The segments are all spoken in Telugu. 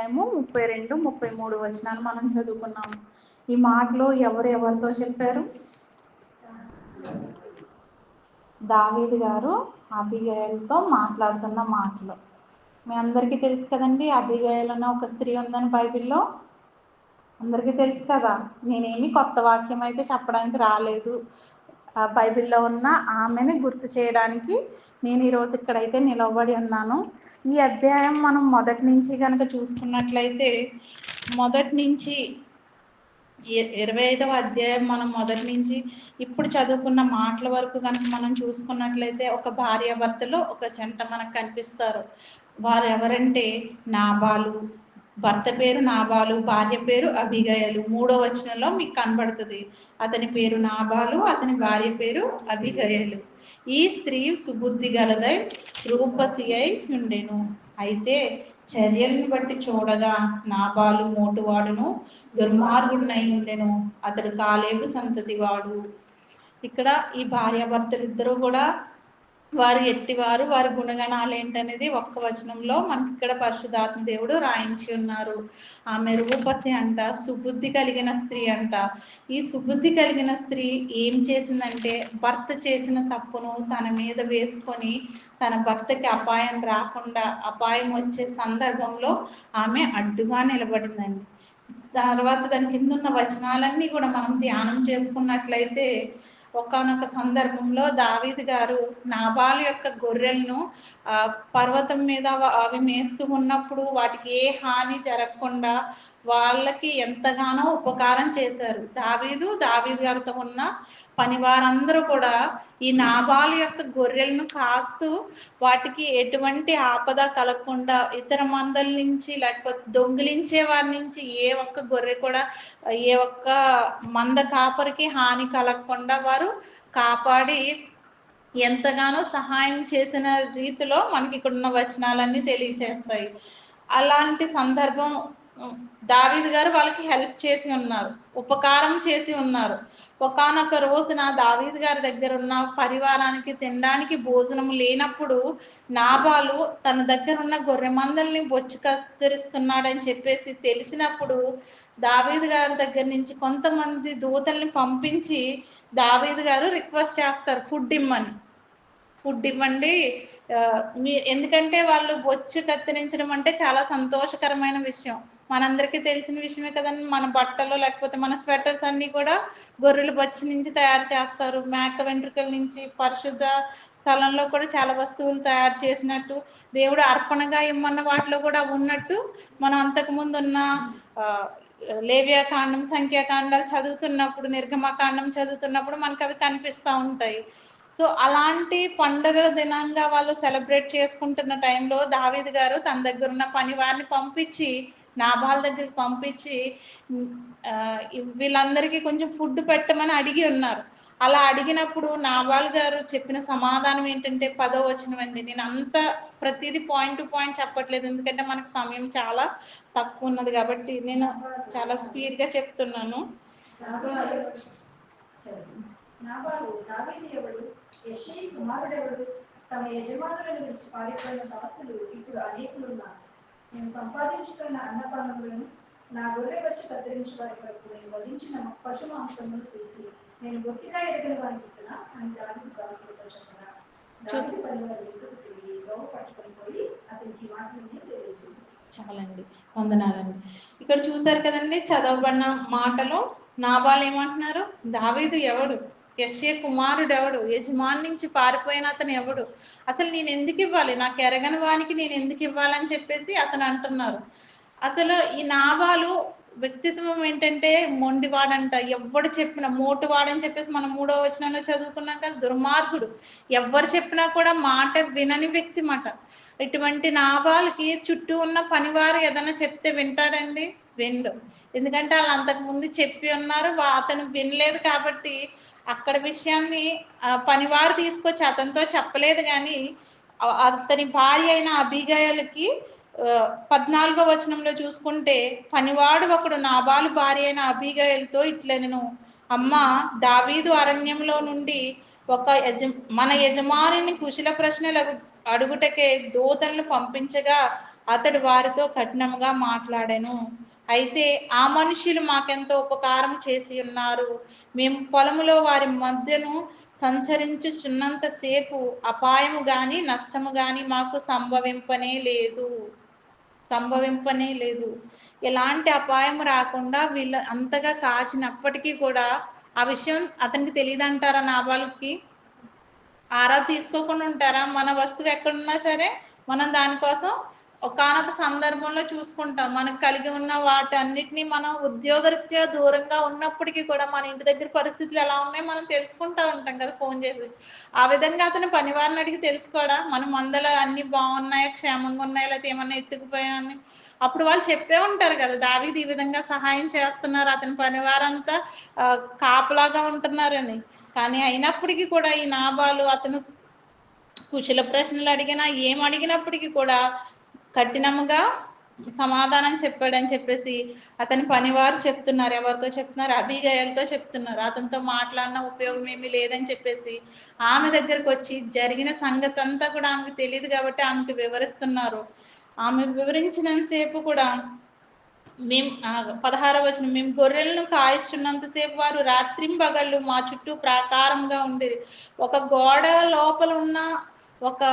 అధ్యాయము 32, 33 వచనాలు మనం చదువుకున్నాము. ఈ మాటలు ఎవరితో చెప్పారు? దావీదు గారు అబీగయలతో మాట్లాడుతున్న మాటలు. మీ అందరికీ తెలుసు కదండి, అబీగయల్ అన్న ఒక స్త్రీ ఉందని బైబిల్లో అందరికీ తెలుసు కదా. నేనేమి కొత్త వాక్యం అయితే చెప్పడానికి రాలేదు. బైబిల్లో ఉన్న ఆమెని గుర్తు చేయడానికి నేను ఈరోజు ఇక్కడైతే నిలబడి ఉన్నాను. ఈ అధ్యాయం మనం మొదటి నుంచి కనుక చూసుకున్నట్లయితే, మొదటి నుంచి 25వ అధ్యాయం మనం మొదటి నుంచి ఇప్పుడు చదువుకున్న మాటల వరకు కనుక మనం చూసుకున్నట్లయితే, ఒక భార్యాభర్తలు ఒక జంట మనకు కనిపిస్తారు. వారు ఎవరంటే నాబాలు, భర్త పేరు నాబాలు, భార్య పేరు అబీగయలు. 3వ వచనంలో మీకు కనబడుతుంది. అతని పేరు నాబాలు, అతని భార్య పేరు అబీగయలు. ఈ స్త్రీ సుబుద్ధి గలదై రూపసి అయి ఉండెను. అయితే చర్యలను బట్టి చూడగా నాబాలు మోటువాడును దుర్మార్గుడినై ఉండెను. అతడు కాలేబు సంతతి వాడు. ఇక్కడ ఈ భార్యాభర్తలు ఇద్దరు కూడా వారు ఎట్టివారు, వారి గుణగణాలు ఏంటనేది ఒక్క వచనంలో మనకి ఇక్కడ పరిశుద్ధాత్మ దేవుడు రాయించి ఉన్నారు. ఆమె రూపసి అంట, సుబుద్ధి కలిగిన స్త్రీ అంట. ఈ సుబుద్ధి కలిగిన స్త్రీ ఏం చేసిందంటే, భర్త చేసిన తప్పును తన మీద వేసుకొని తన భర్తకి అపాయం రాకుండా, అపాయం వచ్చే సందర్భంలో ఆమె అడ్డుగా నిలబడిందండి. తర్వాత దాని కింద ఉన్న వచనాలన్నీ కూడా మనం ధ్యానం చేసుకున్నట్లయితే, ఒకానొక సందర్భంలో దావీదు గారు నాబాలు యొక్క గొర్రెలను పర్వతం మీద అవి మేస్తూ ఉన్నప్పుడు వాటికి ఏ హాని జరగకుండా వాళ్ళకి ఎంతగానో ఉపకారం చేశారు. దావీదు గారితో ఉన్న పని వారందరూ కూడా ఈ నాబాలు యొక్క గొర్రెలను కాస్తూ వాటికి ఎటువంటి ఆపద కలగకుండా, ఇతర మందల నుంచి లేకపోతే దొంగిలించే వారి నుంచి ఏ ఒక్క గొర్రె కూడా, ఏ ఒక్క మంద కాపరికి హాని కలగకుండా వారు కాపాడి ఎంతగానో సహాయం చేసిన రీతిలో మనకి ఇక్కడ ఉన్న వచనాలన్నీ తెలియచేస్తాయి. అలాంటి సందర్భం దావీదు గారు వాళ్ళకి హెల్ప్ చేసి ఉన్నారు, ఉపకారం చేసి ఉన్నారు. ఒకానొక రోజున దావీదు గారి దగ్గర ఉన్న పరివారానికి తినడానికి భోజనం లేనప్పుడు నాబాలు తన దగ్గర ఉన్న గొర్రె మందల్ని బొచ్చు కత్తిరిస్తున్నాడని చెప్పేసి తెలిసినప్పుడు దావీదు గారి దగ్గర నుంచి కొంతమంది దూతల్ని పంపించి దావీదు గారు రిక్వెస్ట్ చేస్తారు, ఫుడ్ ఇవ్వండి. ఎందుకంటే వాళ్ళు బొచ్చు కత్తిరించడం అంటే చాలా సంతోషకరమైన విషయం. మనందరికీ తెలిసిన విషయమే కదండి. మన బట్టలు లేకపోతే మన స్వెటర్స్ అన్నీ కూడా గొర్రెల బొచ్చు నుంచి తయారు చేస్తారు. మేక వెంట్రుకల నుంచి, పరిశుద్ధ స్థలంలో కూడా చాలా వస్తువులు తయారు చేసినట్టు, దేవుడు అర్పణగా ఇమ్మన్న వాటిలో కూడా ఉన్నట్టు మనం అంతకుముందు ఉన్న లేవ్యాకాండం, సంఖ్యాకాండాలు చదువుతున్నప్పుడు, నిర్గమకాండం చదువుతున్నప్పుడు మనకు అవి కనిపిస్తూ ఉంటాయి. సో అలాంటి పండుగ దినంగా వాళ్ళు సెలబ్రేట్ చేసుకుంటున్న టైంలో దావీదు గారు తన దగ్గర ఉన్న పని వారిని పంపించి నాబాల్ దగ్గరికి పంపించి వీళ్ళందరికీ కొంచెం ఫుడ్ పెట్టమని అడిగి ఉన్నారు. అలా అడిగినప్పుడు నాబాల్ గారు చెప్పిన సమాధానం ఏంటంటే, 10వ వచనం అండి. నేను అంత ప్రతిదీ పాయింట్ టు పాయింట్ చెప్పట్లేదు, ఎందుకంటే మనకు సమయం చాలా తక్కువ ఉన్నది కాబట్టి నేను చాలా స్పీడ్గా చెప్తున్నాను. యెష్షయి కుమారుడెవడు? తమ యజమానులను విడిచి పారిపోయిన దాసులు ఇప్పుడు అనేకులున్నారు. నేను సంపాదించుకున్న అన్నపానములను, నా గొర్రె వచ్చి కత్తిరించి వారి కొరకు నేను వధించిన పశు మాంసమును తీసి నేను బొత్తిగా ఎరగని వారి గుర్తున్నా అని దావీదు దాసులతో చెప్పగా, దావీదు పనివారు ఇంటికి తిరిగి దోవ పట్టుకొని పోయి అతనికి మాటలన్నీ తెలియజేసి. చాలండి, వందనాలండి. ఇక్కడ చూసారు కదండి, చదవబడిన మాటలో నాబాల్ ఏమంటున్నారు? దావీదు ఎవడు? యెష్షయి కుమారుడు ఎవడు? యజమాని నుంచి పారిపోయిన అతను ఎవడు? అసలు నేను ఎందుకు ఇవ్వాలి? నాకు ఎరగని వానికి నేను ఎందుకు ఇవ్వాలని చెప్పేసి అతను అంటున్నారు. అసలు ఈ నాబాలు వ్యక్తిత్వం ఏంటంటే మొండివాడంట. ఎవడు చెప్పినా మోటువాడని చెప్పేసి మనం 3వ వచనంలో చదువుకున్నాం కదా, దుర్మార్గుడు. ఎవరు చెప్పినా కూడా మాట వినని వ్యక్తి మాట. ఇటువంటి నాబాల్కి చుట్టూ ఉన్న పనివారు ఏదైనా చెప్తే వింటాడండి? విండు. ఎందుకంటే వాళ్ళు అంతకుముందు చెప్పి ఉన్నారు, అతను వినలేదు కాబట్టి అక్కడ విషయాన్ని పనివారు తీసుకొచ్చి అతనితో చెప్పలేదు. కానీ అతని భార్య అయిన అబీగయలకి 14వ వచనంలో చూసుకుంటే, పనివాడు ఒకడు నాబాలు భార్య అయిన అబీగయలతో ఇట్లనెను, అమ్మ, దావీదు అరణ్యంలో నుండి మన యజమానిని కుశల ప్రశ్నలు అడుగుటకే దూతలను పంపించగా అతడు వారితో కఠినంగా మాట్లాడెను. అయితే ఆ మనుషులు మాకెంతో ఉపకారం చేసి ఉన్నారు. మేము పొలములో వారి మధ్యను సంచరించుచున్నంత సేపు అపాయము గాని నష్టము గాని మాకు సంభవింపనే లేదు. ఎలాంటి అపాయం రాకుండా వీళ్ళు అంతగా కాచినప్పటికీ కూడా ఆ విషయం అతనికి తెలియదంటారా నాబాలుకి? ఆరా తీసుకోకుండా ఉంటారా? మన వస్తువు ఎక్కడున్నా సరే మనం దానికోసం ఒకానొక సందర్భంలో చూసుకుంటాం. మనకు కలిగి ఉన్న వాటన్నిటిని మనం ఉద్యోగరీత్యా దూరంగా ఉన్నప్పటికీ కూడా మన ఇంటి దగ్గర పరిస్థితులు ఎలా ఉన్నాయో మనం తెలుసుకుంటా ఉంటాం కదా ఫోన్ చేసి. ఆ విధంగా అతను పనివారిని అడిగి తెలుసుకోడా మన మందలో అన్ని బాగున్నాయా, క్షేమంగా ఉన్నాయా, లేకపోతే ఏమన్నా ఎత్తుకుపోయాయని? అప్పుడు వాళ్ళు చెప్పే ఉంటారు కదా, దావీదు ఈ విధంగా సహాయం చేస్తున్నారు, అతని పనివారంతా కాపలాగా ఉంటున్నారని. కానీ అయినప్పటికీ కూడా ఈ నాబాలు అతను కుశల ప్రశ్నలు అడిగినా ఏం అడిగినప్పటికీ కూడా కఠినముగా సమాధానం చెప్పాడని చెప్పేసి అతని పనివారు చెప్తున్నారు. ఎవరితో చెప్తున్నారు? అబీగయలతో చెప్తున్నారు. అతనితో మాట్లాడిన ఉపయోగం ఏమీ లేదని చెప్పేసి ఆమె దగ్గరకు వచ్చి జరిగిన సంగతి అంతా కూడా ఆమెకు తెలియదు కాబట్టి ఆమెకు వివరిస్తున్నారు. ఆమె వివరించినంతసేపు కూడా మేము 16వ వచనం, మేము గొర్రెలను కాయచున్నంతసేపు వారు రాత్రింబగళ్ళు మా చుట్టూ ప్రాకారంగా ఉండేది. ఒక గోడ లోపల ఉన్న ఒక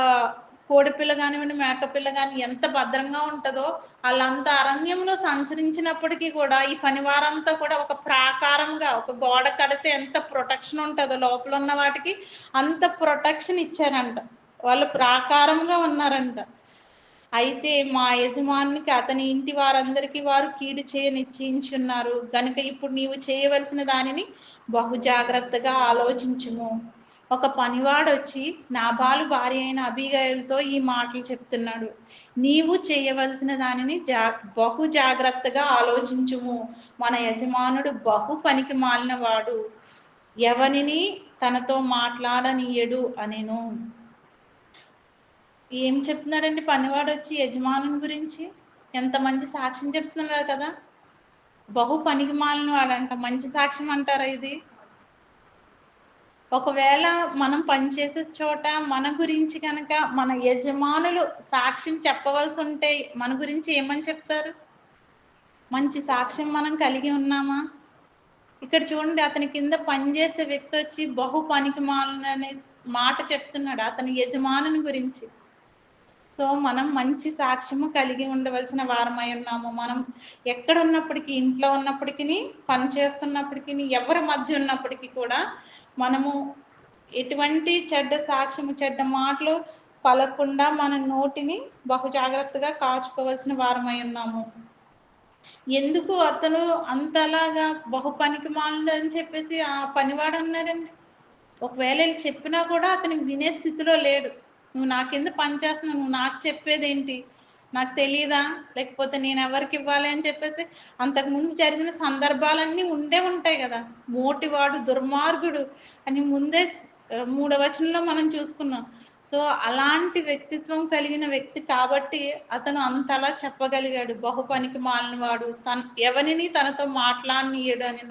కోడిపిల్ల కానివ్వండి, మేకపిల్ల కానీ ఎంత భద్రంగా ఉంటుందో వాళ్ళంత అరణ్యంలో సంచరించినప్పటికీ కూడా ఈ పనివారంతా కూడా ఒక ప్రాకారంగా, ఒక గోడ కడితే ఎంత ప్రొటెక్షన్ ఉంటుందో లోపల ఉన్న వాటికి అంత ప్రొటెక్షన్ ఇచ్చారంట. వాళ్ళు ప్రాకారంగా ఉన్నారంట. అయితే మా యజమానికి అతని ఇంటి వారందరికీ వారు కీడు చేయ నిశ్చయించున్నారు గనుక ఇప్పుడు నీవు చేయవలసిన దానిని బహు జాగ్రత్తగా ఆలోచించుము. ఒక పనివాడు వచ్చి నాబాలు భార్య అయిన అబీగయలతో ఈ మాటలు చెప్తున్నాడు. నీవు చేయవలసిన దానిని బహు జాగ్రత్తగా ఆలోచించుము. మన యజమానుడు బహు పనికి మాలిన వాడు, ఎవనిని తనతో మాట్లాడనీయడు అనెను. ఏం చెప్తున్నాడండి పనివాడు వచ్చి యజమానుని గురించి? ఎంత మంచి సాక్ష్యం చెప్తున్నాడు కదా. బహు పనికి మాలిన వాడంట. మంచి సాక్ష్యం అంటారా ఇది? ఒకవేళ మనం పనిచేసే చోట మన గురించి కనుక మన యజమానులు సాక్ష్యం చెప్పవలసి ఉంటే మన గురించి ఏమని చెప్తారు? మంచి సాక్ష్యం మనం కలిగి ఉన్నామా? ఇక్కడ చూడండి, అతని కింద పనిచేసే వ్యక్తి వచ్చి బహు పనికి మాలిన అనే మాట చెప్తున్నాడు అతని యజమానుని గురించి. సో మనం మంచి సాక్ష్యము కలిగి ఉండవలసిన వారమై ఉన్నాము. మనం ఎక్కడ ఉన్నప్పటికీ, ఇంట్లో ఉన్నప్పటికీ, పని చేస్తున్నప్పటికీ, ఎవరి మధ్య ఉన్నప్పటికీ కూడా మనము ఎటువంటి చెడ్డ సాక్ష్యము, చెడ్డ మాటలు పలకుండా మన నోటిని బహు జాగ్రత్తగా కాచుకోవాల్సిన వారమై ఉన్నాము. ఎందుకు అతను అంతలాగా బహు పనికి మాలిన అని చెప్పేసి ఆ పనివాడు అన్నాడండి? ఒకవేళ వీళ్ళు చెప్పినా కూడా అతను వినే స్థితిలో లేడు. నువ్వు నా కింద పని చేస్తున్నావు, నువ్వు నాకు చెప్పేదేంటి, నాకు తెలియదా, లేకపోతే నేను ఎవరికి ఇవ్వాలి అని చెప్పేసి అంతకుముందు జరిగిన సందర్భాలన్నీ ఉండే ఉంటాయి కదా. మోటివాడు, దుర్మార్గుడు అని ముందే 3వ వచనంలో మనం చూసుకున్నాం. సో అలాంటి వ్యక్తిత్వం కలిగిన వ్యక్తి కాబట్టి అతను అంతలా చెప్పగలిగాడు. బహు పనికి మాలినవాడు, ఎవరిని తనతో మాట్లాడనీయడు అని.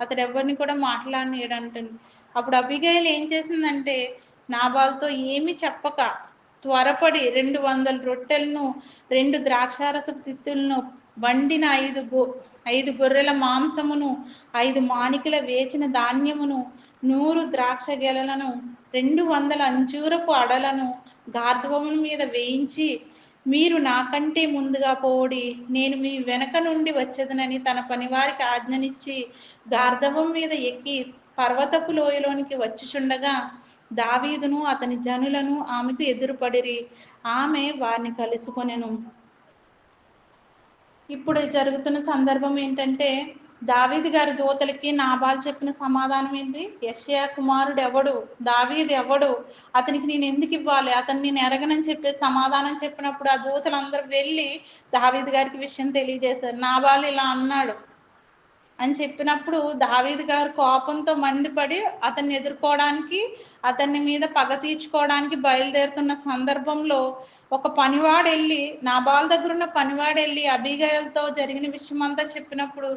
అతడు ఎవరిని కూడా మాట్లాడనీయడు అంటుంది. అప్పుడు అబీగయలు ఏం చేసిందంటే నాబాలుతో ఏమి చెప్పక త్వరపడి 200 రొట్టెలను, 2 ద్రాక్షారసపు తిత్తులను, వండిన 5 గొర్రెల మాంసమును, 5 మానికల వేచిన ధాన్యమును, 100 ద్రాక్ష గెలలను, 200 అంజూరపు అడలను గార్ధవముల మీద వేయించి, మీరు నాకంటే ముందుగా పోడి, నేను మీ వెనక నుండి వచ్చేదనని తన పనివారికి ఆజ్ఞనిచ్చి గార్ధవం మీద ఎక్కి పర్వతపు లోయలోనికి వచ్చుచుండగా దావీదును అతని జనులను ఆమెకు ఎదురుపడిరి. ఆమె వారిని కలుసుకొనెను. ఇప్పుడు జరుగుతున్న సందర్భం ఏంటంటే దావీదు గారి దూతలకి నాబాలు చెప్పిన సమాధానం ఏంటి? యెషయా కుమారుడు ఎవడు, దావీదు ఎవడు, అతనికి నేను ఎందుకు ఇవ్వాలి, అతన్ని నేను ఎరగనని చెప్పేసి సమాధానం చెప్పినప్పుడు ఆ దూతలందరూ వెళ్ళి దావీదు గారికి విషయం తెలియజేశారు. నాబాలు ఇలా అన్నాడు అని చెప్పినప్పుడు దావీదు గారు కోపంతో మండిపడి అతన్ని ఎదుర్కోవడానికి, అతన్ని మీద పగ తీర్చుకోవడానికి బయలుదేరుతున్న సందర్భంలో ఒక పనివాడు వెళ్ళి, నాబాల్ దగ్గర ఉన్న పనివాడు వెళ్ళి అబీగయలతో జరిగిన విషయం అంతా చెప్పినప్పుడు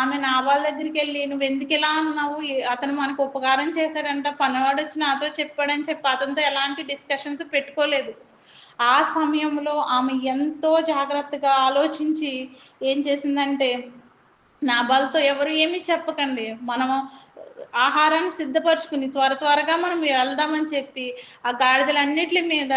ఆమె నాబాల్ దగ్గరికి వెళ్ళి, నువ్వు ఎందుకు ఇలా అన్నావు, అతను మనకు ఉపకారం చేశాడంట, పనివాడు వచ్చి నాతో చెప్పాడని చెప్పి అతనితో ఎలాంటి డిస్కషన్స్ పెట్టుకోలేదు. ఆ సమయంలో ఆమె ఎంతో జాగ్రత్తగా ఆలోచించి ఏం చేసిందంటే, నాబాల్తో ఎవరు ఏమీ చెప్పకండి, మనము ఆహారాన్ని సిద్ధపరచుకుని త్వరగా మనం వెళ్దామని చెప్పి ఆ గాడిదలన్నిటి మీద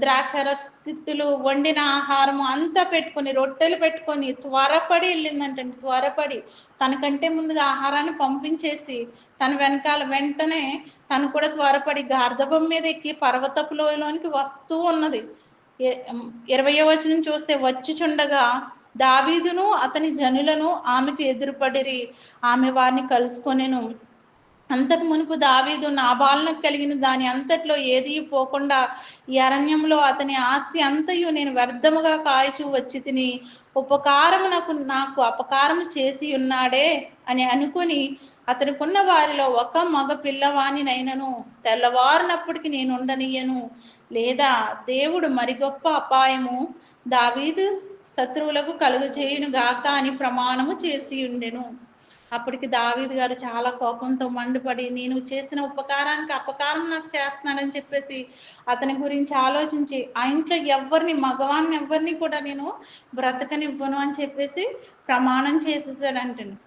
ద్రాక్షరస్థిత్తులు, వండిన ఆహారం అంతా పెట్టుకొని, రొట్టెలు పెట్టుకొని త్వరపడి వెళ్ళిందంటండి. త్వరపడి తనకంటే ముందుగా ఆహారాన్ని పంపించేసి తన వెంటనే తను కూడా త్వరపడి గార్ధబం మీద ఎక్కి పర్వతపు లోయలోనికి వస్తూ ఉన్నది. 20వ వచనం చూస్తే, వచ్చుచుండగా దావీదును అతని జనులను ఆమెకు ఎదురుపడిరి, ఆమె వారిని కలుసుకొనెను. అంతకు మునుపు దావీదు నాబాలునకు కలిగిన దాని అంతట్లో ఏదీ పోకుండా ఈ అరణ్యంలో అతని ఆస్తి అంతయు నేను వ్యర్థముగా కాయచూ వచ్చి తిని, నాకు అపకారము చేసి ఉన్నాడే అని అనుకుని, అతనికున్న వారిలో ఒక మగ పిల్లవానినైనను తెల్లవారినప్పటికి నేను ఉండనీయను, లేదా దేవుడు మరి గొప్ప అపాయము దావీదు శత్రువులకు కలుగజేయును గాక అని ప్రమాణము చేసి ఉండెను. అప్పటికి దావీదు గారు చాలా కోపంతో మండిపడి, నేను చేసిన ఉపకారానికి అపకారం నాకు చేస్తున్నాడని చెప్పేసి అతని గురించి ఆలోచించి, ఆ ఇంట్లో మగవాన్ని ఎవరిని కూడా నేను బ్రతకనివ్వను అని చెప్పేసి ప్రమాణం చేసేసాడంటండి.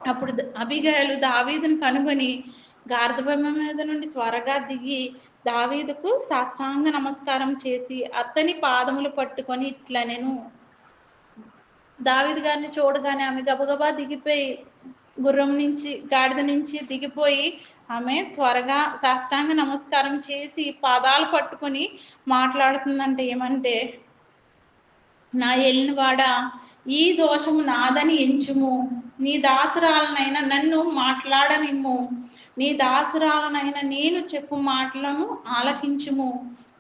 అప్పుడు అబీగయలు దావీదుని కనుగొని గార్ధబొమ్మ మీద నుండి త్వరగా దిగి దావీదుకు సాష్టాంగ నమస్కారం చేసి అతని పాదములు పట్టుకొని ఇట్లనెను. దావీదు గారిని చూడగానే ఆమె గబగబా దిగిపోయి, గాడిద నుంచి దిగిపోయి ఆమె త్వరగా సాష్టాంగ నమస్కారం చేసి పాదాలు పట్టుకొని మాట్లాడుతుందంటే ఏమంటే, నా ఏలినవాడా, ఈ దోషము నాదని ఎంచుము, నీ దాసురాలనైనా నన్ను మాట్లాడనిమ్ము, నీ దాసురాలనైనా నేను చెప్పు మాటలను ఆలకించుము.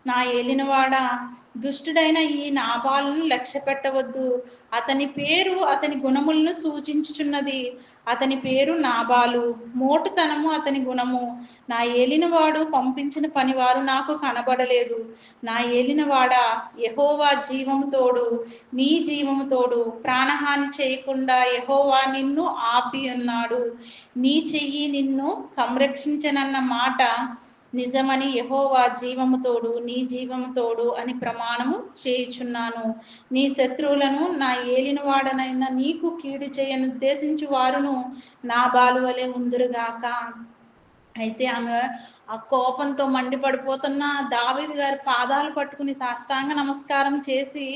నా ఏలినవాడా, దుష్టుడైన ఈ నాబాలును లక్ష్య పెట్టవద్దు, అతని పేరు అతని గుణములను సూచించుచున్నది. అతని పేరు నాబాలు, మోటుతనము అతని గుణము. నా ఏలినవాడు పంపించిన పనివారు నాకు కనబడలేదు. నా ఏలినవాడా, యెహోవా జీవము తోడు, నీ జీవము తోడు, ప్రాణహాని చేయకుండా యెహోవా నిన్ను ఆపి ఉన్నాడు, నీ చెయ్యి నిన్ను సంరక్షించనన్న మాట నిజమని యెహోవా జీవము తోడు, నీ జీవము తోడు అని ప్రమాణము చేయుచున్నాను. నీ శత్రువులను నా ఏలినవాడనైనా నీకు కీడు చేయను ఉద్దేశించు వారును నాబాలు వలె ఉందురుగాక. అయితే ఆమె ఆ కోపంతో మండిపడిపోతున్న దావీదు గారి పాదాలు పట్టుకుని సాష్టాంగ నమస్కారం చేసి,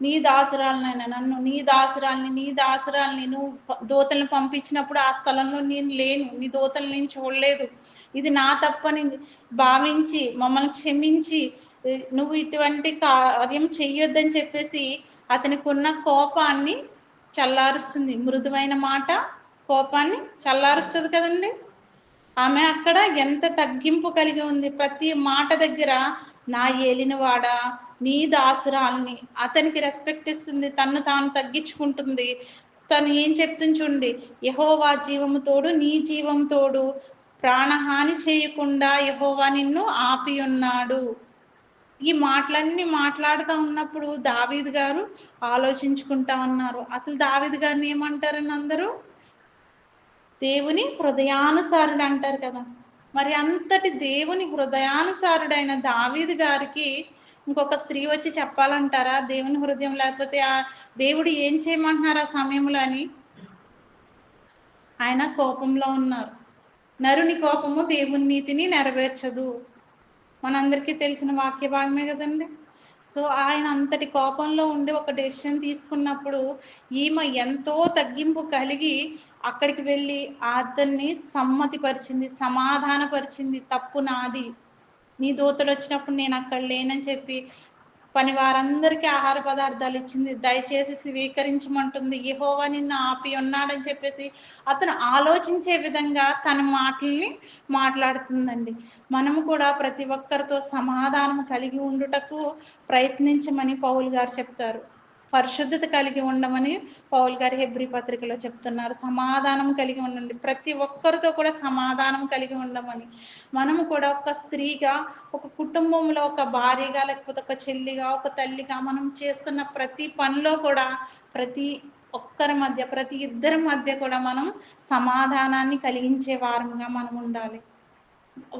నీ దాసురాలనైనా నీ దాసురాల్ని నువ్వు దూతలను పంపించినప్పుడు ఆ స్థలంలో నేను లేను, నీ దూతలు నేను చూడలేదు, ఇది నా తప్పని భావించి మమ్మల్ని క్షమించి నువ్వు ఇటువంటి కార్యం చెయ్యొద్దని చెప్పేసి అతనికి ఉన్న కోపాన్ని చల్లారుస్తుంది. మృదువైన మాట కోపాన్ని చల్లారుస్తుంది కదండి. ఆమె అక్కడ ఎంత తగ్గింపు కలిగి ఉంది. ప్రతి మాట దగ్గర నా ఏలినవాడా, నీ దాసురాల్ని, అతనికి రెస్పెక్ట్ ఇస్తుంది, తన్ను తాను తగ్గించుకుంటుంది. తను ఏం చెప్తుంది చూడండి, యెహోవా జీవము తోడు, నీ జీవం తోడు, ప్రాణహాని చేయకుండా యెహోవా నిన్ను ఆపి ఉన్నాడు. ఈ మాటలన్నీ మాట్లాడుతూ ఉన్నప్పుడు దావీదు గారు ఆలోచించుకుంటా ఉన్నారు. అసలు దావీదు గారిని ఏమంటారని అందరూ దేవుని హృదయానుసారుడు అంటారు కదా. మరి అంతటి దేవుని హృదయానుసారుడైన దావీదు గారికి ఇంకొక స్త్రీ వచ్చి చెప్పాలంటారా దేవుని హృదయం? లేకపోతే ఆ దేవుడు ఏం చేయమంటున్నారు ఆ సమయంలో అని? ఆయన కోపంలో ఉన్నారు. నరుని కోపము దేవుని నీతిని నెరవేర్చదు, మనందరికీ తెలిసిన వాక్య భాగమే కదండి. సో ఆయన అంతటి కోపంలో ఉండి ఒక డెసిషన్ తీసుకున్నప్పుడు ఈమె ఎంతో తగ్గింపు కలిగి అక్కడికి వెళ్ళి అతన్ని సమ్మతిపరిచింది, సమాధానపరిచింది. తప్పు నాది, నీ దూతలు వచ్చినప్పుడు నేను అక్కడ లేనని చెప్పి పని వారందరికీ ఆహార పదార్థాలు ఇచ్చింది, దయచేసి స్వీకరించమంటుంది, యెహోవా నిన్ను ఆపి ఉన్నాడని చెప్పేసి అతను ఆలోచించే విధంగా తన మాటల్ని మాట్లాడుతుందండి. మనము కూడా ప్రతి ఒక్కరితో సమాధానం కలిగి ఉండుటకు ప్రయత్నించమని పౌలు గారు చెప్తారు. పరిశుద్ధత కలిగి ఉండమని పౌలు గారు హెబ్రీ పత్రికలో చెప్తున్నారు. సమాధానం కలిగి ఉండండి, ప్రతి ఒక్కరితో కూడా సమాధానం కలిగి ఉండమని. మనము కూడా ఒక స్త్రీగా, ఒక కుటుంబంలో ఒక భార్యగా, లేకపోతే ఒక చెల్లిగా, ఒక తల్లిగా మనం చేస్తున్న ప్రతి పనిలో కూడా ప్రతి ఒక్కరి మధ్య, ప్రతి ఇద్దరి మధ్య కూడా మనం సమాధానాన్ని కలిగించే వారంగా మనం ఉండాలి.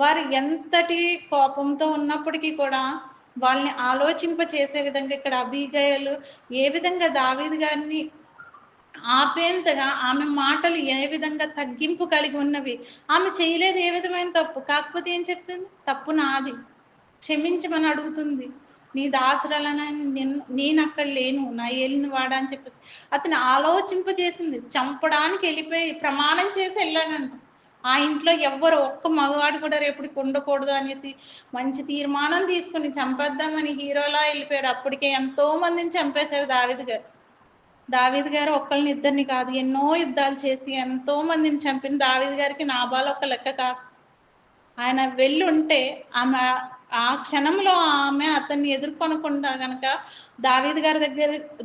వారు ఎంతటి కోపంతో ఉన్నప్పటికీ కూడా వాళ్ళని ఆలోచింప చేసే విధంగా ఇక్కడ అబీగయలు ఏ విధంగా దావీదు గారిని ఆపేంతగా ఆమె మాటలు ఏ విధంగా తగ్గింపు కలిగి ఉన్నవి. ఆమె చేయలేదు ఏ విధమైన తప్పు, కాకపోతే ఏం చెప్తుంది, తప్పు నాది, క్షమించమని అడుగుతుంది. నీ దాసురాలని నేను అక్కడ లేను, నా ఏలిన వాడా అని చెప్పి అతను ఆలోచింప చేసింది. చంపడానికి వెళ్ళిపోయి ప్రమాణం చేసి వెళ్ళాడంట. ఆ ఇంట్లో ఎవ్వరు ఒక్క మగవాడు కూడా రేపటికి ఉండకూడదు అనేసి మంచి తీర్మానం తీసుకుని చంపేద్దామని హీరోలా వెళ్ళిపోయాడు. అప్పటికే ఎంతో మందిని చంపేశాడు దావీదు గారు ఒక్కరిని ఇద్దరిని కాదు, ఎన్నో యుద్ధాలు చేసి ఎంతో మందిని చంపిన దావీదు గారికి నాబాలు ఒక లెక్క కాదు. ఆయన వెళ్ళి ఉంటే ఆమె ఆ క్షణంలో ఆమె అతన్ని ఎదుర్కొనకుండా కనుక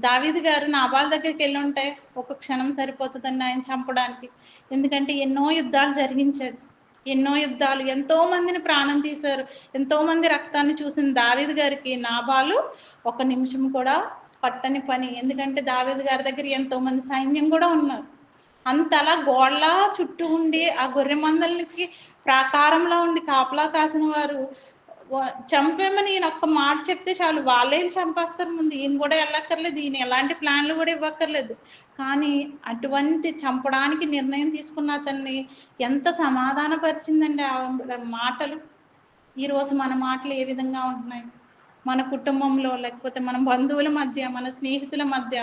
దావీదు గారు నాబాల దగ్గరికి వెళ్ళి ఉంటే ఒక క్షణం సరిపోతుందండి ఆయన చంపడానికి. ఎందుకంటే ఎన్నో యుద్ధాలు జరిగించాడు, ఎన్నో యుద్ధాలు, ఎంతో మందిని ప్రాణం తీశారు, ఎంతో మంది రక్తాన్ని చూసిన దావీదు గారికి నాబాలు ఒక నిమిషం కూడా పట్టని పని. ఎందుకంటే దావీదు గారి దగ్గర ఎంతో మంది సైన్యం కూడా ఉన్నారు. అంతలా గోడలా చుట్టూ ఉండి ఆ గొర్రె మందలకి ప్రాకారంలో ఉండి కాపలా కాసిన వారు చంపేమని ఈయన ఒక్క మాట చెప్తే చాలు, వాళ్ళేం చంపేస్తారు. ముందు ఈయన కూడా వెళ్ళక్కర్లేదు, ఈయన ఎలాంటి ప్లాన్లు కూడా ఇవ్వక్కర్లేదు. కానీ అటువంటి చంపడానికి నిర్ణయం తీసుకున్న అతన్ని ఎంత సమాధానపరిచిందండి ఆ మాటలు. ఈరోజు మన మాటలు ఏ విధంగా ఉంటున్నాయి? మన కుటుంబంలో, లేకపోతే మన బంధువుల మధ్య, మన స్నేహితుల మధ్య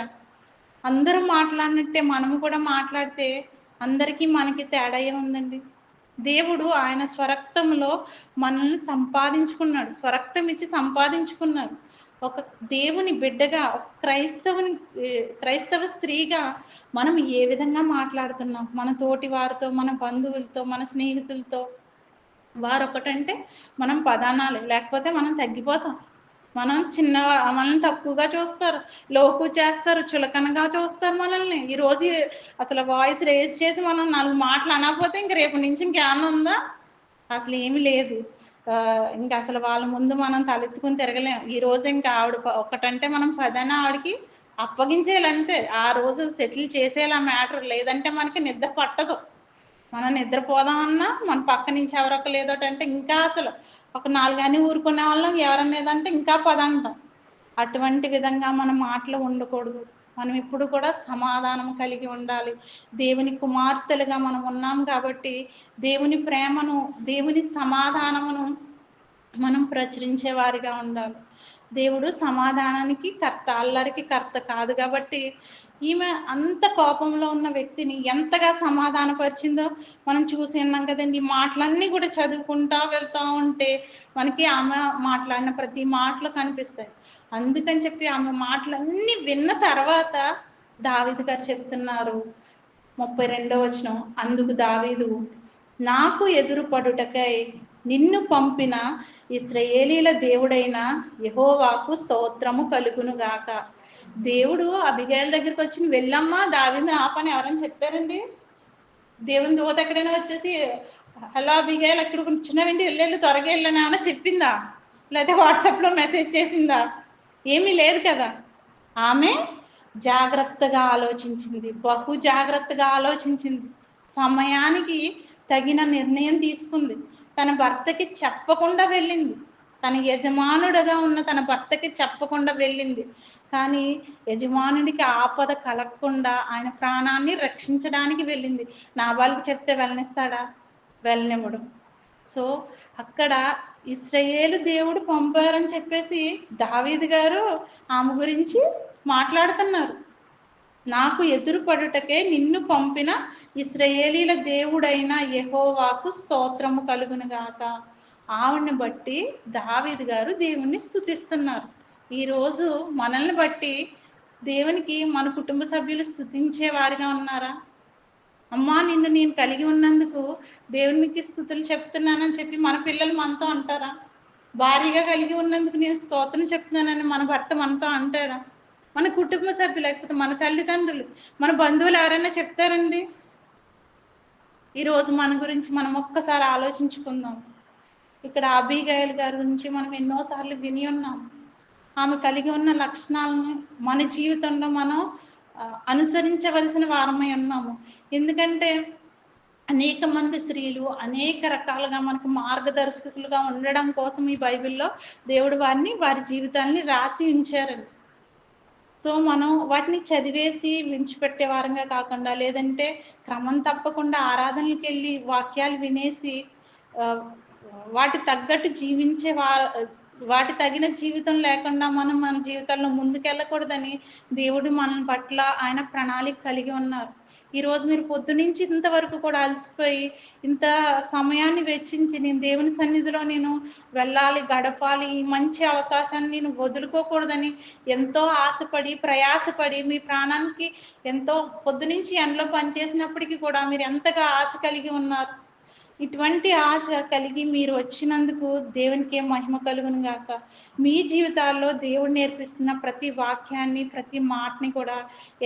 అందరూ మాట్లాడినట్టే మనము కూడా మాట్లాడితే అందరికీ మనకి తేడా ఏముందండి? దేవుడు ఆయన స్వరక్తంలో మనల్ని సంపాదించుకున్నాడు, స్వరక్తం ఇచ్చి సంపాదించుకున్నాడు. ఒక దేవుని బిడ్డగా, ఒక క్రైస్తవ స్త్రీగా మనం ఏ విధంగా మాట్లాడుతున్నాం మన తోటి వారితో, మన బంధువులతో, మన స్నేహితులతో? వారు ఒకటంటే మనం పదానాలు, లేకపోతే మనం తగ్గిపోతాం, మనల్ని తక్కువగా చూస్తారు, లోకు చేస్తారు, చులకనగా చూస్తారు మనల్ని. ఈరోజు అసలు వాయిస్ రేజ్ చేసి మనం 4 మాటలు అనకపోతే ఇంక రేపు నుంచి ఇంకేమన్నా ఉందా? అసలు ఏమీ లేదు. ఇంకా అసలు వాళ్ళ ముందు మనం తలెత్తుకుని తిరగలేం. ఈ రోజు ఇంకా ఆవిడ ఒకటంటే మనం 10 ఆవిడకి అప్పగించేయాలి అంతే. ఆ రోజు సెటిల్ చేసేయాలి ఆ మ్యాటర్. లేదంటే మనకి నిద్ర పట్టదు. మనం నిద్రపోదామన్నా మన పక్క నుంచి ఎవరొక్క లేదోటంటే ఇంకా అసలు ఒక 4 అని ఊరుకునే వాళ్ళం, ఎవరన్నా ఏదంటే ఇంకా 10 అంటాం. అటువంటి విధంగా మన మాటలు ఉండకూడదు. మనం ఇప్పుడు కూడా సమాధానం కలిగి ఉండాలి. దేవుని కుమార్తెలుగా మనం ఉన్నాం కాబట్టి దేవుని ప్రేమను, దేవుని సమాధానమును మనం ప్రచురించే వారిగా ఉండాలి. దేవుడు సమాధానానికి కర్త, అల్లరికి కర్త కాదు. కాబట్టి ఈమె అంత కోపంలో ఉన్న వ్యక్తిని ఎంతగా సమాధానపరిచిందో మనం చూసి ఉన్నాం కదండి. మాటలన్నీ కూడా చదువుకుంటా వెళ్తా ఉంటే మనకి ఆమె మాట్లాడిన ప్రతి మాటలు కనిపిస్తాయి. అందుకని చెప్పి ఆమె మాటలన్నీ విన్న తర్వాత దావీదు గారు చెప్తున్నారు, 32వ వచనం, అందుకు దావీదు, నాకు ఎదురుపడుటకై నిన్ను పంపిన ఇశ్రాయేలీల దేవుడైన యెహోవాకు స్తోత్రము కలుగును గాక. దేవుడు అబిగయీల దగ్గరికి వచ్చి వెళ్ళమ్మా దావీదుని ఆపని ఎవరైనా చెప్పారండి? దేవుని దూత ఎక్కడైనా వచ్చేసి హలో అబిగయీల్ ఎక్కడ కూర్చున్నావేంటి, వెళ్ళి త్వరగా వెళ్ళని ఏమైనా చెప్పిందా? లేకపోతే వాట్సాప్లో మెసేజ్ చేసిందా? ఏమీ లేదు కదా. ఆమె జాగ్రత్తగా ఆలోచించింది, బహు జాగ్రత్తగా ఆలోచించింది, సమయానికి తగిన నిర్ణయం తీసుకుంది. తన భర్తకి చెప్పకుండా వెళ్ళింది, తన యజమానుడుగా ఉన్న తన భర్తకి చెప్పకుండా వెళ్ళింది. కానీ యజమానుడికి ఆపద కలగకుండా ఆయన ప్రాణాన్ని రక్షించడానికి వెళ్ళింది. నాబాలుకి చెప్తే వెళ్ళనిస్తాడా? వెళ్ళనివ్వడు. సో అక్కడ ఇశ్రాయేలు దేవుడు పంపారని చెప్పేసి దావీదు గారు ఆమె గురించి మాట్లాడుతున్నారు. నాకు ఎదురుపడుటకే నిన్ను పంపిన ఇశ్రాయేలీల దేవుడైన యెహోవాకు స్తోత్రము కలుగును గాక. ఆవిడ్ని బట్టి దావీదు గారు దేవుణ్ణి స్తుతిస్తున్నారు. ఈరోజు మనల్ని బట్టి దేవునికి మన కుటుంబ సభ్యులు స్తుతించే వారిగా ఉన్నారా? అమ్మా నిన్ను నేను కలిగి ఉన్నందుకు దేవునికి స్తుతులు చెప్తున్నానని చెప్పి మన పిల్లలు మనతో అంటారా? భారీగా కలిగి ఉన్నందుకు నేను స్తోత్రం చెప్తున్నానని మన భర్త మనతో అంటాడా? మన కుటుంబ సభ్యులు, లేకపోతే మన తల్లిదండ్రులు, మన బంధువులు ఎవరైనా చెప్తారండి? ఈరోజు మన గురించి మనం ఒక్కసారి ఆలోచించుకుందాం. ఇక్కడ అబీగయీల్ గారి గురించి మనం ఎన్నోసార్లు విని ఉన్నాం. ఆమె కలిగి ఉన్న లక్షణాలను మన జీవితంలో మనం అనుసరించవలసిన వారమై ఉన్నాము. ఎందుకంటే అనేక మంది స్త్రీలు అనేక రకాలుగా మనకు మార్గదర్శకులుగా ఉండడం కోసం ఈ బైబిల్లో దేవుడు వారి జీవితాన్ని రాసి ఉంచారండి. సో మనం వాటిని చదివేసి విడిచిపెట్టే వారంగా కాకుండా, లేదంటే క్రమం తప్పకుండా ఆరాధనలకు వెళ్ళి వాక్యాలు వినేసి వాటి తగ్గట్టు వాటి తగిన జీవితం లేకుండా మనం మన జీవితాల్లో ముందుకెళ్ళకూడదని దేవుడు మన పట్ల ఆయన ప్రణాళిక కలిగి ఉన్నారు. ఈరోజు మీరు పొద్దునుంచి ఇంతవరకు కూడా అలసిపోయి ఇంత సమయాన్ని వెచ్చించి నేను దేవుని సన్నిధిలో నేను వెళ్ళాలి, గడపాలి, ఈ మంచి అవకాశాన్ని నేను వదులుకోకూడదని ఎంతో ఆశపడి ప్రయాసపడి మీ ప్రాణానికి ఎంతో పొద్దునుంచి ఎండలో పనిచేసినప్పటికీ కూడా మీరు ఎంతగా ఆశ కలిగి ఉన్నారు. ఇటువంటి ఆశ కలిగి మీరు వచ్చినందుకు దేవునికే మహిమ కలుగును గాక. మీ జీవితాల్లో దేవుడు నేర్పిస్తున్న ప్రతి వాక్యాన్ని, ప్రతి మాటని కూడా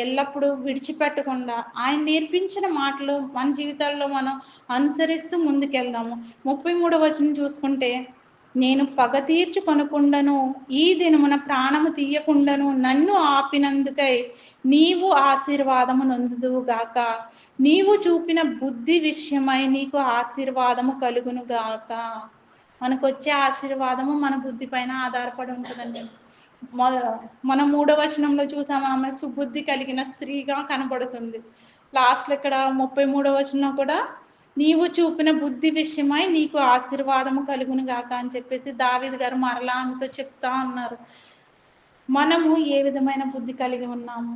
ఎల్లప్పుడూ విడిచిపెట్టకుండా ఆయన నేర్పించిన మాటలు మన జీవితాల్లో మనం అనుసరిస్తూ ముందుకెళ్దాము. 33వ వచనం చూసుకుంటే, నేను పగ తీర్చుకొనకుండాను ఈ దినమున ప్రాణము తీయకుండాను నన్ను ఆపినందుకై నీవు ఆశీర్వాదము నొందుదువు గాక. నీవు చూపిన బుద్ధి విషయమై నీకు ఆశీర్వాదము కలుగును గాక. మనకు వచ్చే ఆశీర్వాదము మన బుద్ధి పైన ఆధారపడి ఉంటుందండి. మన 3వ వచనంలో చూసాము, ఆమె సుబుద్ధి కలిగిన స్త్రీగా కనబడుతుంది. లాస్ట్లో ఇక్కడ 33వ వచనంలో కూడా నీవు చూపిన బుద్ధి విషయమై నీకు ఆశీర్వాదము కలుగును గాక అని చెప్పేసి దావీదు గారు మరలా అంతా చెప్తా ఉన్నారు. మనము ఏ విధమైన బుద్ధి కలిగి ఉన్నాము,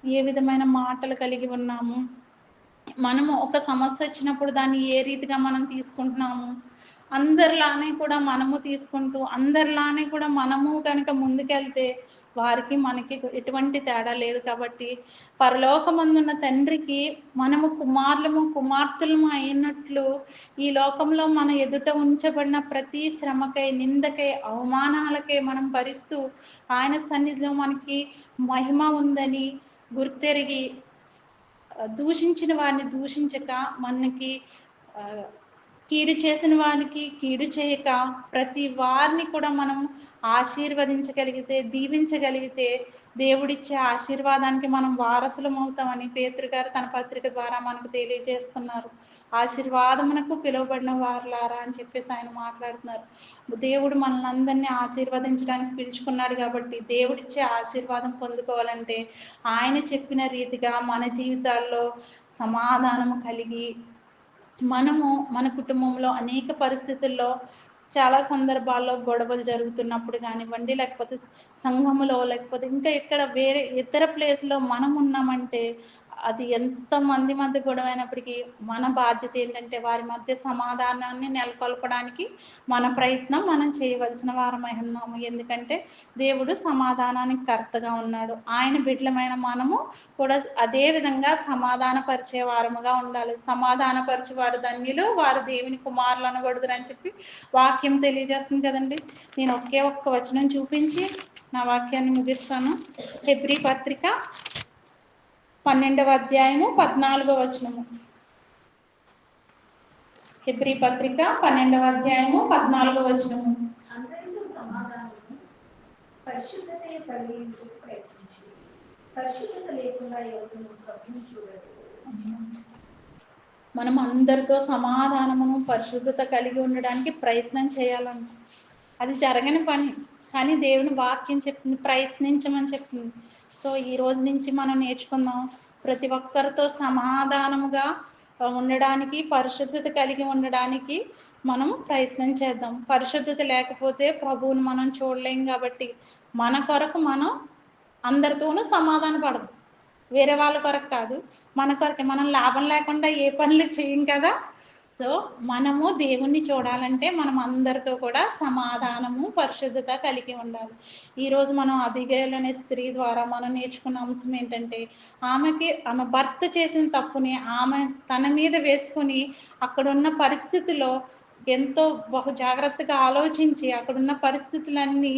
ఏ విధమైన మాటలు కలిగి ఉన్నాము, మనము ఒక సమస్య వచ్చినప్పుడు దాన్ని ఏ రీతిగా మనం తీసుకుంటున్నాము, అందరిలానే కూడా మనము తీసుకుంటూ అందరిలానే కూడా మనము కనుక ముందుకెళ్తే వారికి మనకి ఎటువంటి తేడా లేదు. కాబట్టి పరలోకమందున్న తండ్రికి మనము కుమారులము కుమార్తెలము అయినట్లు ఈ లోకంలో మన ఎదుట ఉంచబడిన ప్రతి శ్రమకై, నిందకై, అవమానాలకై మనం భరిస్తూ ఆయన సన్నిధిలో మనకి మహిమ ఉందని గుర్తెరిగి దూషించిన వారిని దూషించక, మనకి కీడు చేసిన వారికి కీడు చేయక, ప్రతి వారిని కూడా మనం ఆశీర్వదించగలిగితే, దీవించగలిగితే దేవుడిచ్చే ఆశీర్వాదానికి మనం వారసులం అవుతామని పేతురు గారు తన పత్రిక ద్వారా మనకు తెలియజేస్తున్నారు. ఆశీర్వాదమునకు పిలువబడిన వారులారా అని చెప్పేసి ఆయన మాట్లాడుతున్నారు. దేవుడు మనల్ని అందరినీ ఆశీర్వదించడానికి పిలుచుకున్నాడు. కాబట్టి దేవుడిచ్చే ఆశీర్వాదం పొందుకోవాలంటే ఆయన చెప్పిన రీతిగా మన జీవితాల్లో సమాధానము కలిగి, మనము మన కుటుంబంలో అనేక పరిస్థితుల్లో చాలా సందర్భాల్లో గొడవలు జరుగుతున్నప్పుడు కానివ్వండి, లేకపోతే సంఘములో, లేకపోతే ఇంకా ఇక్కడ వేరే ఇతర ప్లేస్లో మనం ఉన్నామంటే అది ఎంతమంది మధ్య గొడవ అయినప్పటికీ మన బాధ్యత ఏంటంటే వారి మధ్య సమాధానాన్ని నెలకొల్పడానికి మన ప్రయత్నం మనం చేయవలసిన వారమై ఉన్నాము. ఎందుకంటే దేవుడు సమాధానానికి కర్తగా ఉన్నాడు. ఆయన బిడ్డలమైన మనము కూడా అదే విధంగా సమాధానపరిచే వారముగా ఉండాలి. సమాధానపరిచే వారు ధన్యులు, వారు దేవుని కుమారులు అనబడుదురు అని చెప్పి వాక్యం తెలియజేస్తుంది కదండి. నేను ఒక్క వచనం చూపించి నా వాక్యాన్ని ముగిస్తాను. హెబ్రీ పత్రిక 12వ అధ్యాయము 14వ వచనము. హెబ్రీ పత్రిక 12వ అధ్యాయము 14వ వచనము. అందరితో సమాధానము పరిశుద్ధతే కలిగించు ప్రయత్నించు, పరిశుద్ధత లేకుండా ఎవరిని ప్రభువును చూడదు. మనం అందరితో సమాధానమును పరిశుద్ధత కలిగి ఉండడానికి ప్రయత్నం చేయాలంట. అది జరగని పని, కానీ దేవుని వాక్యం చెప్తుంది ప్రయత్నించమని చెప్తుంది. సో ఈ రోజు నుంచి మనం నేర్చుకుందాం, ప్రతి ఒక్కరితో సమాధానముగా ఉండడానికి, పరిశుద్ధత కలిగి ఉండడానికి మనం ప్రయత్నం చేద్దాం. పరిశుద్ధత లేకపోతే ప్రభువుని మనం చూడలేం. కాబట్టి మన కొరకు మనం అందరితోనూ సమాధాన పడదాం. వేరే వాళ్ళ కొరకు కాదు, మన కొరకే. మనం లాభం లేకుండా ఏ పనులు చేయం కదా. సో మనము దేవుణ్ణి చూడాలంటే మనం అందరితో కూడా సమాధానము పరిశుద్ధత కలిగి ఉండాలి. ఈరోజు మనం అబిగయీల్ అనే స్త్రీ ద్వారా మనం నేర్చుకున్న అంశం ఏంటంటే, ఆమె భర్త చేసిన తప్పుని ఆమె తన మీద వేసుకుని అక్కడున్న పరిస్థితుల్లో ఎంతో బహు జాగ్రత్తగా ఆలోచించి అక్కడున్న పరిస్థితులన్నీ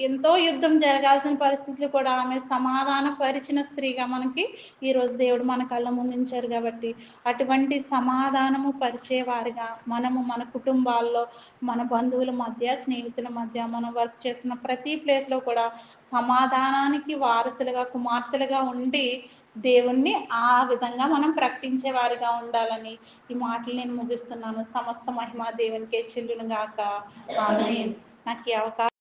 ఎంతో యుద్ధం జరగాల్సిన పరిస్థితులు కూడా ఆమె సమాధాన పరిచిన స్త్రీగా మనకి ఈరోజు దేవుడు మన కళ్ళ ముందుంచారు. కాబట్టి అటువంటి సమాధానము పరిచేవారిగా మనము మన కుటుంబాల్లో, మన బంధువుల మధ్య, స్నేహితుల మధ్య, మనం వర్క్ చేస్తున్న ప్రతి ప్లేస్లో కూడా సమాధానానికి వారసులుగా, కుమార్తెలుగా ఉండి దేవుణ్ణి ఆ విధంగా మనం ప్రకటించే వారిగా ఉండాలని ఈ మాటలు నేను ముగిస్తున్నాను. సమస్త మహిమ దేవునికే చెల్లును గాక. ఆమేన్. నాకు ఈ అవకాశం